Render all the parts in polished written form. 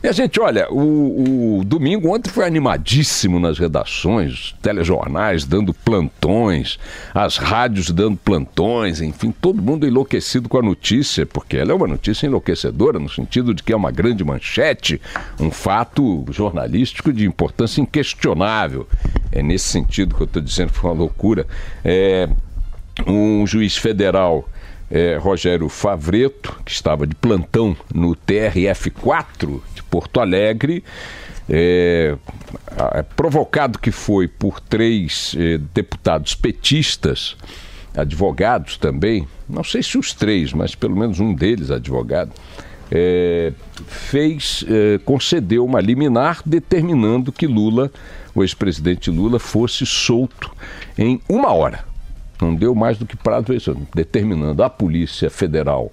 E a gente, olha, o domingo ontem foi animadíssimo nas redações, telejornais dando plantões, as rádios dando plantões, enfim, todo mundo enlouquecido com a notícia, porque ela é uma notícia enlouquecedora, no sentido de que é uma grande manchete, um fato jornalístico de importância inquestionável. É nesse sentido que eu estou dizendo que foi uma loucura. Um juiz federal, Rogério Favretto, que estava de plantão no TRF4 de Porto Alegre, provocado que foi por 3 deputados petistas, advogados também, não sei se os 3, mas pelo menos um deles advogado, concedeu uma liminar determinando que Lula, o ex-presidente Lula, fosse solto em 1 hora. Não deu mais do que prazo, determinando à Polícia Federal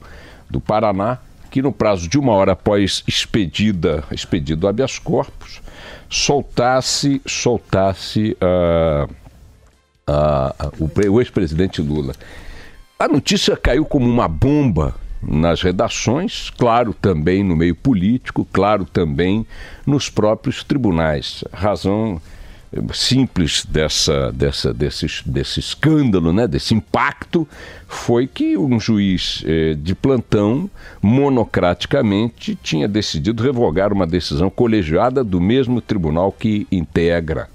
do Paraná que no prazo de 1 hora após expedido habeas corpus, soltasse o ex-presidente Lula. A notícia caiu como uma bomba nas redações, claro também no meio político, claro também nos próprios tribunais. A razão simples desse escândalo, né, desse impacto, foi que um juiz de plantão, monocraticamente, tinha decidido revogar uma decisão colegiada do mesmo tribunal que integra.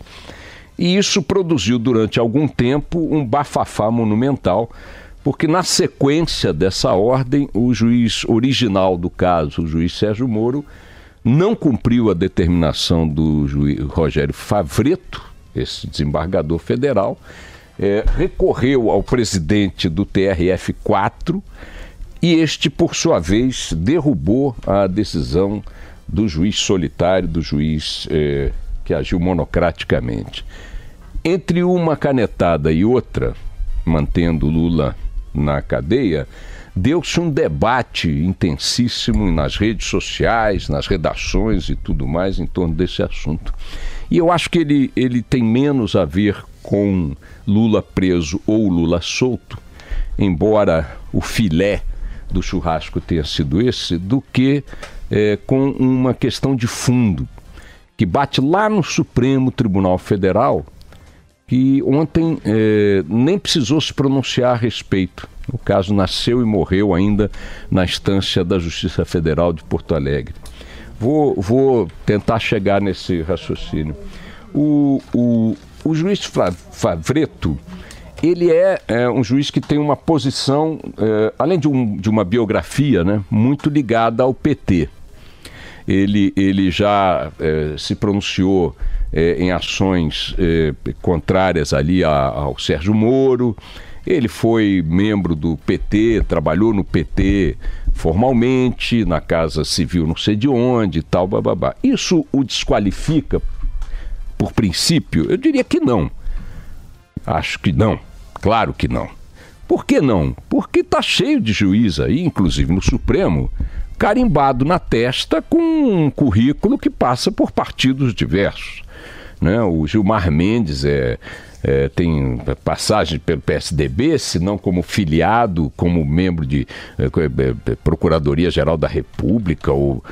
E isso produziu durante algum tempo um bafafá monumental, porque na sequência dessa ordem, o juiz original do caso, o juiz Sérgio Moro, não cumpriu a determinação do juiz Rogério Favretto, esse desembargador federal, recorreu ao presidente do TRF4 e este, por sua vez, derrubou a decisão do juiz solitário, do juiz que agiu monocraticamente. Entre uma canetada e outra, mantendo Lula na cadeia, deu-se um debate intensíssimo nas redes sociais, nas redações e tudo mais em torno desse assunto. E eu acho que ele tem menos a ver com Lula preso ou Lula solto, embora o filé do churrasco tenha sido esse, do que com uma questão de fundo, que bate lá no Supremo Tribunal Federal, que ontem nem precisou se pronunciar a respeito. O caso nasceu e morreu ainda na instância da Justiça Federal de Porto Alegre. Vou tentar chegar nesse raciocínio. O juiz Favretto, ele é um juiz que tem uma posição, além de uma biografia, né, muito ligada ao PT. Ele já se pronunciou em ações contrárias ali ao Sérgio Moro. Ele foi membro do PT, trabalhou no PT formalmente, na Casa Civil não sei de onde e tal, bababá. Isso o desqualifica por princípio? Eu diria que não. Acho que não. Claro que não. Por que não? Porque está cheio de juiz aí, inclusive no Supremo, carimbado na testa com um currículo que passa por partidos diversos, né? O Gilmar Mendes tem passagem pelo PSDB, se não como filiado, como membro de Procuradoria-Geral da República ou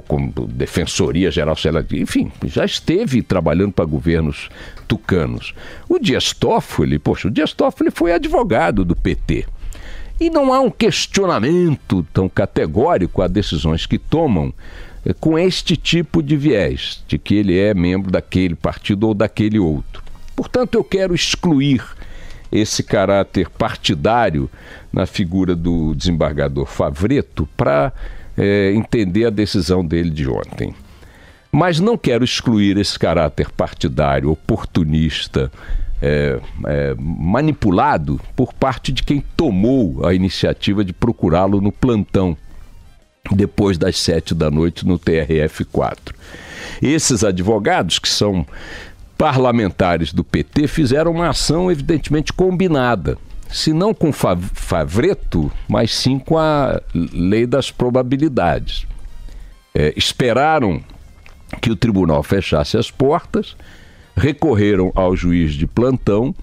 como Defensoria-Geral, enfim, já esteve trabalhando para governos tucanos. O Dias Toffoli foi advogado do PT. E não há um questionamento tão categórico a decisões que tomam com este tipo de viés, de que ele é membro daquele partido ou daquele outro. Portanto, eu quero excluir esse caráter partidário na figura do desembargador Favretto para entender a decisão dele de ontem. Mas não quero excluir esse caráter partidário, oportunista, manipulado por parte de quem tomou a iniciativa de procurá-lo no plantão, depois das 7 da noite no TRF4. Esses advogados, que são parlamentares do PT, fizeram uma ação evidentemente combinada, se não com Favretto, mas sim com a lei das probabilidades. Esperaram que o tribunal fechasse as portas, recorreram ao juiz de plantão,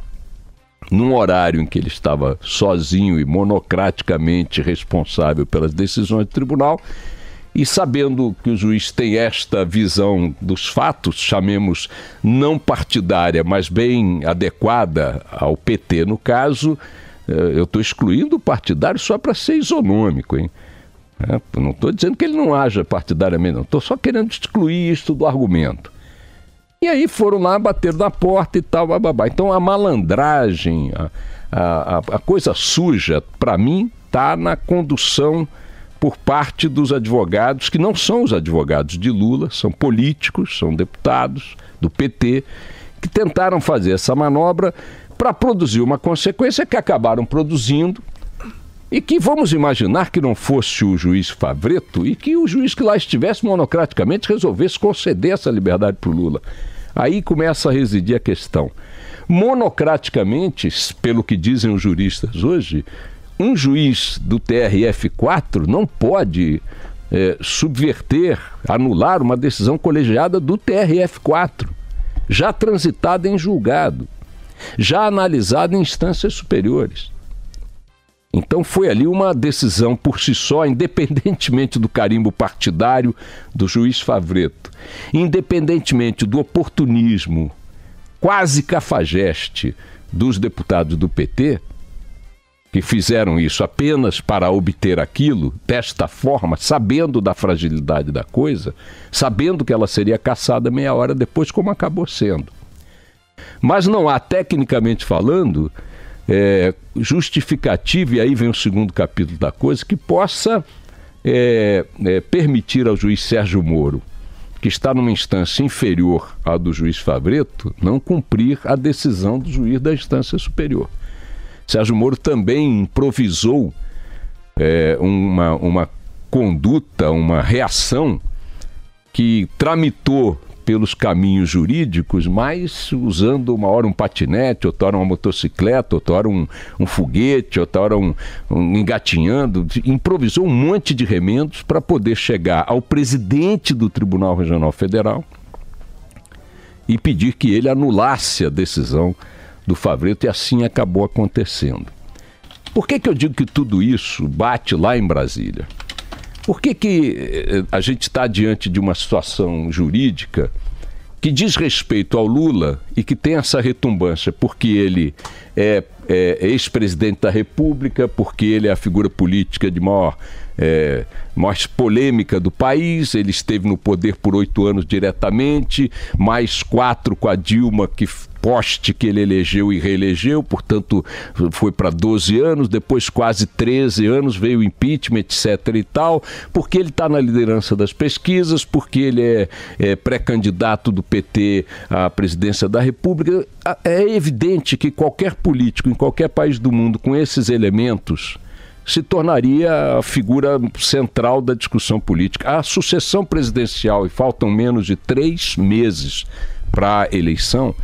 num horário em que ele estava sozinho e monocraticamente responsável pelas decisões do tribunal, E sabendo que o juiz tem esta visão dos fatos, chamemos não partidária, mas bem adequada ao PT no caso, eu estou excluindo o partidário só para ser isonômico, hein? Não estou dizendo que ele não haja partidariamente, não. Estou só querendo excluir isso do argumento. E aí foram lá, bateram na porta e tal, bababá. Então a malandragem, a coisa suja, para mim, está na condução por parte dos advogados, que não são os advogados de Lula, são políticos, são deputados do PT, que tentaram fazer essa manobra para produzir uma consequência que acabaram produzindo e que vamos imaginar que não fosse o juiz Favretto e que o juiz que lá estivesse monocraticamente resolvesse conceder essa liberdade para o Lula. Aí começa a residir a questão. Monocraticamente, pelo que dizem os juristas hoje, um juiz do TRF4 não pode subverter, anular uma decisão colegiada do TRF4, já transitada em julgado, já analisada em instâncias superiores. Então foi ali uma decisão por si só, independentemente do carimbo partidário do juiz Favretto, independentemente do oportunismo quase cafajeste dos deputados do PT, que fizeram isso apenas para obter aquilo, desta forma, sabendo da fragilidade da coisa, sabendo que ela seria cassada meia hora depois, como acabou sendo. Mas não há, tecnicamente falando, justificativa, e aí vem o segundo capítulo da coisa, que possa permitir ao juiz Sérgio Moro, que está numa instância inferior à do juiz Favretto, não cumprir a decisão do juiz da instância superior. Sérgio Moro também improvisou uma conduta, uma reação que tramitou pelos caminhos jurídicos, mas usando uma hora um patinete, outra hora uma motocicleta, outra hora um foguete, outra hora um engatinhando, improvisou um monte de remendos para poder chegar ao presidente do Tribunal Regional Federal e pedir que ele anulasse a decisão do Favretto, e assim acabou acontecendo. Por que eu digo que tudo isso bate lá em Brasília? Por que a gente está diante de uma situação jurídica que diz respeito ao Lula e que tem essa retumbância? Porque ele é ex-presidente da República, porque ele é a figura política de maior polêmica do país, ele esteve no poder por 8 anos diretamente, mais 4 com a Dilma, que ele elegeu e reelegeu, portanto foi para 12 anos, depois quase 13 anos, veio o impeachment, etc. e tal, porque ele está na liderança das pesquisas, porque ele é pré-candidato do PT à presidência da República. É evidente que qualquer político em qualquer país do mundo com esses elementos se tornaria a figura central da discussão política. A sucessão presidencial, e faltam menos de 3 meses para a eleição,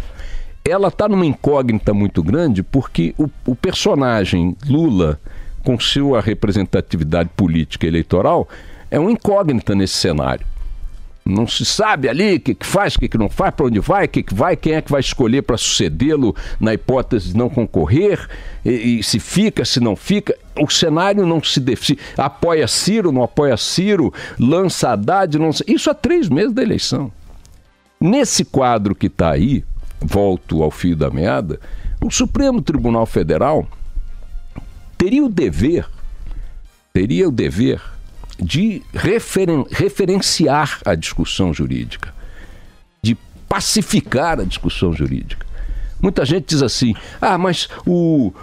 ela está numa incógnita muito grande, porque o personagem Lula, com sua representatividade política e eleitoral, é uma incógnita nesse cenário. Não se sabe ali o que faz, o que não faz, para onde vai, o que vai, quem é que vai escolher para sucedê-lo na hipótese de não concorrer, e se fica, se não fica. O cenário não se define. Apoia Ciro, não apoia Ciro, lança Haddad, não... Isso há 3 meses da eleição. Nesse quadro que está aí, volto ao fio da meada, o Supremo Tribunal Federal teria o dever de referenciar a discussão jurídica, de pacificar a discussão jurídica. Muita gente diz assim, mas o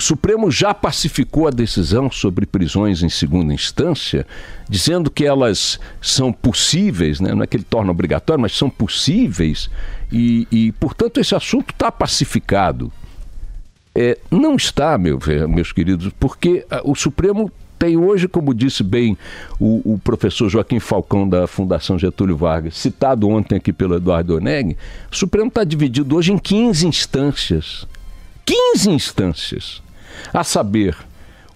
Supremo já pacificou a decisão sobre prisões em segunda instância, dizendo que elas são possíveis, né? Não é que ele torna obrigatório, mas são possíveis e portanto, esse assunto está pacificado. Não está, meus queridos, porque o Supremo tem hoje, como disse bem o professor Joaquim Falcão da Fundação Getúlio Vargas, citado ontem aqui pelo Eduardo Oneg, o Supremo está dividido hoje em 15 instâncias. 15 instâncias. A saber,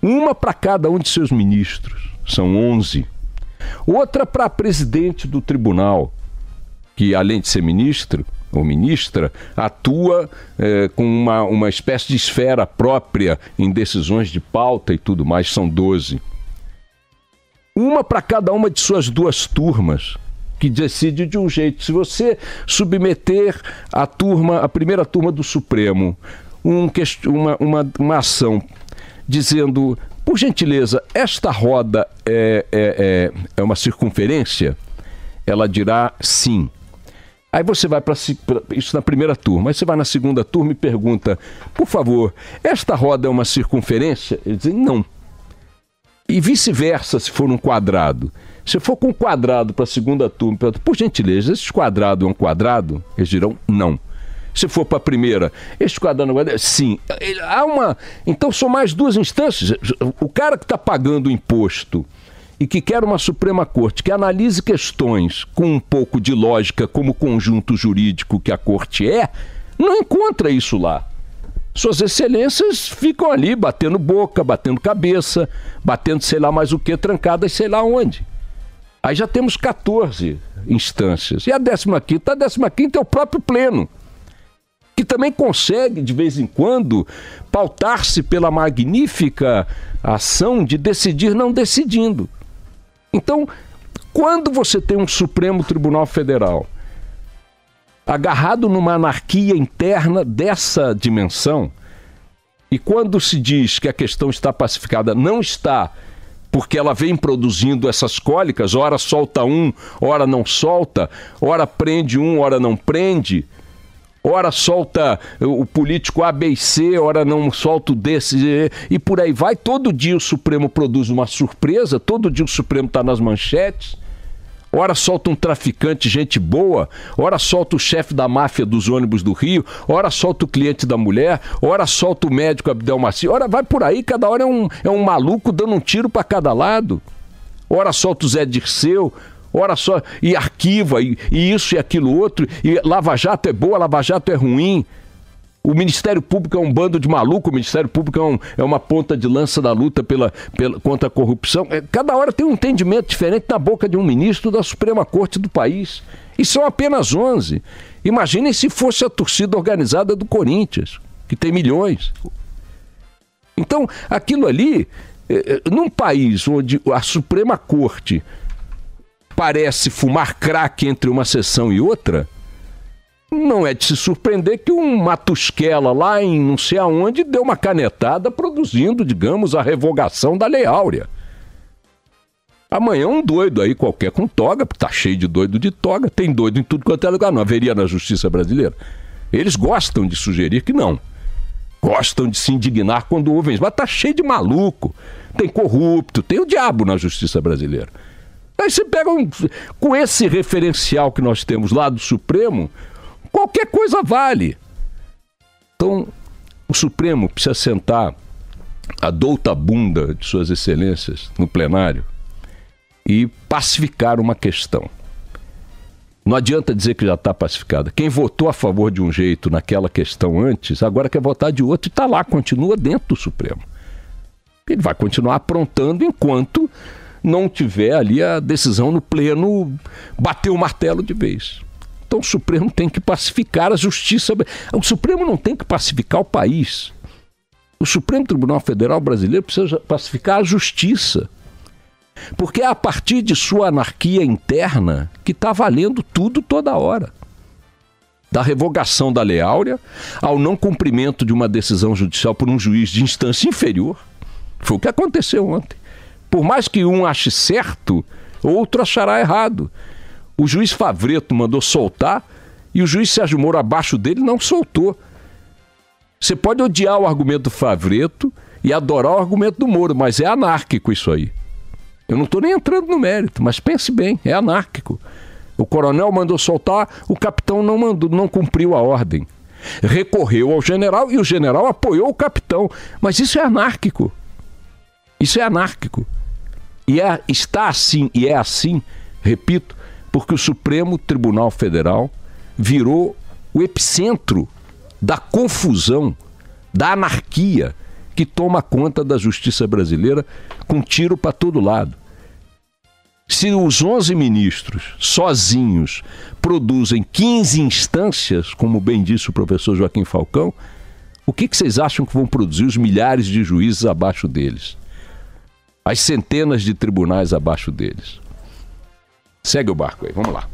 uma para cada um de seus ministros, são 11. Outra para presidente do tribunal, que além de ser ministro ou ministra, atua com uma espécie de esfera própria em decisões de pauta e tudo mais, são 12. uma para cada uma de suas duas turmas, que decide de um jeito. Se você submeter a primeira turma do Supremo, uma ação dizendo, por gentileza, esta roda é uma circunferência, ela dirá sim. Aí você vai para isso na primeira turma, aí você vai na segunda turma e pergunta, por favor, esta roda é uma circunferência? Eles dizem não. E vice-versa, se for um quadrado. Se for com um quadrado para a segunda turma, por gentileza, esse quadrado é um quadrado? Eles dirão não. Se for para a primeira, este quadrado é um quadrado? Sim. Então são mais duas instâncias. O cara que está pagando o imposto e que quer uma Suprema Corte que analise questões com um pouco de lógica como conjunto jurídico que a Corte não encontra isso lá. Suas excelências ficam ali batendo boca, batendo cabeça, batendo sei lá mais o que, trancadas sei lá onde. Aí já temos 14 instâncias. E a 15ª? A 15ª é o próprio Pleno, que também consegue, de vez em quando, pautar-se pela magnífica ação de decidir não decidindo. Então, quando você tem um Supremo Tribunal Federal agarrado numa anarquia interna dessa dimensão, e quando se diz que a questão está pacificada, não está, porque ela vem produzindo essas cólicas, ora solta um, ora não solta, ora prende um, ora não prende, ora solta o político A, B e C, ora não solta o D, e por aí vai. Todo dia o Supremo produz uma surpresa, todo dia o Supremo está nas manchetes, ora solta um traficante, gente boa, ora solta o chefe da máfia dos ônibus do Rio, ora solta o cliente da mulher, ora solta o médico Abdel Maci, ora vai por aí, cada hora é um maluco dando um tiro para cada lado, ora solta o Zé Dirceu, ora só, e arquiva, e isso e aquilo outro, e Lava Jato é boa, Lava Jato é ruim. O Ministério Público é um bando de maluco, o Ministério Público é uma ponta de lança da luta contra a corrupção. Cada hora tem um entendimento diferente na boca de um ministro da Suprema Corte do país. E são apenas 11. Imaginem se fosse a torcida organizada do Corinthians, que tem milhões. Então, aquilo ali, num país onde a Suprema Corte parece fumar crack entre uma sessão e outra, não é de se surpreender que um Matusquela lá em não sei aonde deu uma canetada produzindo, digamos, a revogação da Lei Áurea. Amanhã um doido aí qualquer com toga, porque tá cheio de doido de toga, tem doido em tudo quanto é lugar, não haveria na justiça brasileira. Eles gostam de sugerir que não. Gostam de se indignar quando ouvem isso, mas tá cheio de maluco, tem corrupto, tem o diabo na justiça brasileira. Aí você pega com esse referencial que nós temos lá do Supremo, qualquer coisa vale. Então, o Supremo precisa sentar a douta bunda de suas excelências no plenário e pacificar uma questão. Não adianta dizer que já está pacificada. Quem votou a favor de um jeito naquela questão antes, agora quer votar de outro e está lá, continua dentro do Supremo. Ele vai continuar aprontando enquanto não tiver ali a decisão no pleno bater o martelo de vez. Então o Supremo tem que pacificar a justiça. O Supremo não tem que pacificar o país. O Supremo Tribunal Federal brasileiro precisa pacificar a justiça. Porque é a partir de sua anarquia interna que está valendo tudo toda hora. Da revogação da Lei Áurea ao não cumprimento de uma decisão judicial por um juiz de instância inferior. Foi o que aconteceu ontem. Por mais que um ache certo, outro achará errado. O juiz Favreto mandou soltar e o juiz Sérgio Moro, abaixo dele, não soltou. Você pode odiar o argumento do Favreto e adorar o argumento do Moro, mas é anárquico isso aí. Eu não estou nem entrando no mérito, mas pense bem, é anárquico. O coronel mandou soltar, o capitão não cumpriu a ordem. Recorreu ao general e o general apoiou o capitão. Mas isso é anárquico. Isso é anárquico. E está assim, e é assim, repito, porque o Supremo Tribunal Federal virou o epicentro da confusão, da anarquia que toma conta da justiça brasileira com tiro para todo lado. Se os 11 ministros sozinhos produzem 15 instâncias, como bem disse o professor Joaquim Falcão, o que vocês acham que vão produzir os milhares de juízes abaixo deles? as centenas de tribunais abaixo deles. Segue o barco aí, vamos lá.